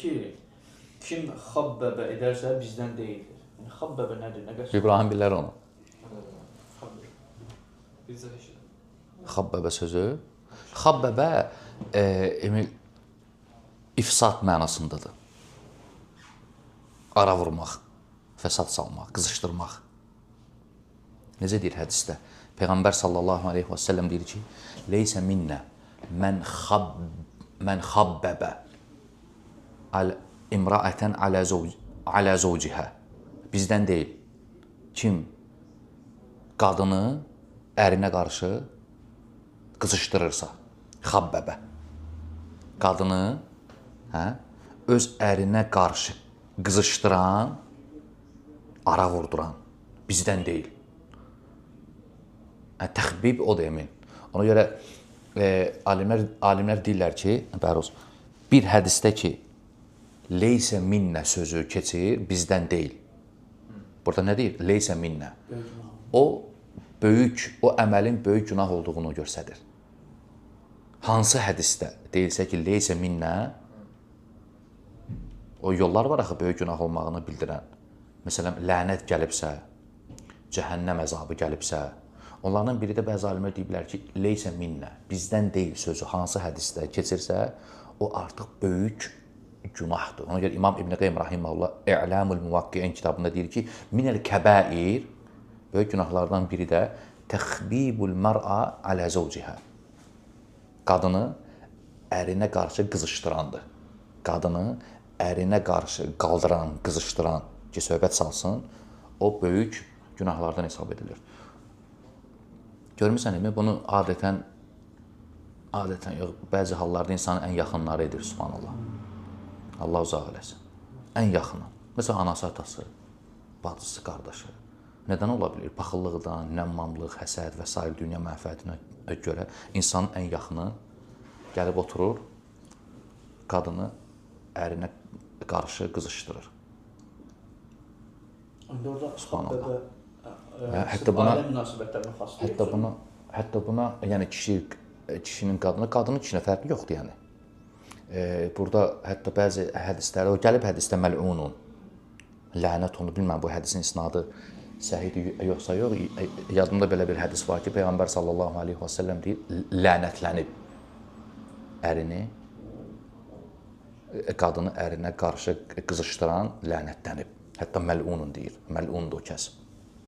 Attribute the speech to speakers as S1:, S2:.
S1: ki, kim xabbəbə edərsə bizdən deyildir. Yəni, xabbəbə nədir? Nə qəşəng?
S2: İbrahim bilər onu.
S1: Bizdə eşidir.
S2: Xabbəbə sözü. Xabbəbə Emil ifsad mənasındadır. Ara vurmaq, fəsad salmaq, qızışdırmaq. Necə deyir hədisdə? Peyğəmbər sallallahu aleyhi və səlləm deyir ki, leysə minnə mən xabbəbə imraətən alə zovcihə. Bizdən deyil. Kim qadını ərinə qarşı qızışdırırsa, xabbəbə. Qadını öz ərinə qarşı qızışdıran, ara vurduran, bizdən deyil. Təxbib o da emin. Ona görə alimlər deyirlər ki, bir hədisdə ki, leysə minnə sözü keçir, bizdən deyil. Burada nə deyir? Leysə minnə. O əməlin böyük günah olduğunu göstərir. Hansı hədisdə deyilsə ki, leysə minnə, o yollar var axı böyük günah olmağını bildirən. Məsələn, lənət gəlibsə, cəhənnəm əzabı gəlibsə, onlardan biri də bəzi alimlər deyiblər ki, leysə minnə, bizdən deyil sözü hansı hədisdə keçirsə, o artıq böyük günahdır. Ona görə İmam İbn Qeym rahimehullah İ'lamul Muvaqqi'in kitabında deyir ki, minəl kəbair, böyük günahlardan biri də təxbibul mər'a alə zovcihə. Qadını ərinə qarşı qızışdırandır. Qadını ərinə qarşı qaldıran, qızışdıran ki, söhbət salsın, o böyük günahlardan hesab edilir. Görmüsən mi? Bunu adətən yox, bəzi hallarda insanın ən yaxınları edir, subhanallah. Allah uzaq eləsin. Ən yaxını. Məsələn, anası, atası, bacısı, qardaşı. Nədən ola bilir? Paxıllıqdan, nəmmamlıq, həsəd və s. dünya mənfəətinə görə insanın ən yaxını gəlib oturur, qadını ərinə qarşı qızışdırır.
S1: Orada
S2: Subhanallah.
S1: ailə münasibətlərinə xas.
S2: Hətta buna, yəni kişinin qadının kişinə fərqi yoxdur, yəni. Burada hətta bəzi hədislərdə, o gəlib hədisdə məl'unun, lənət onu, bilməm bu hədisin isnadı səhihdir yoxsa yox, yadımda belə bir hədis var ki, Peyğəmbər sallallahu aleyhi və səlləm deyir, lənətlənib ərini, qadını ərinə qarşı qızışdıran lənətlənib. Hətta məl'unun deyir, məl'undur o kəs.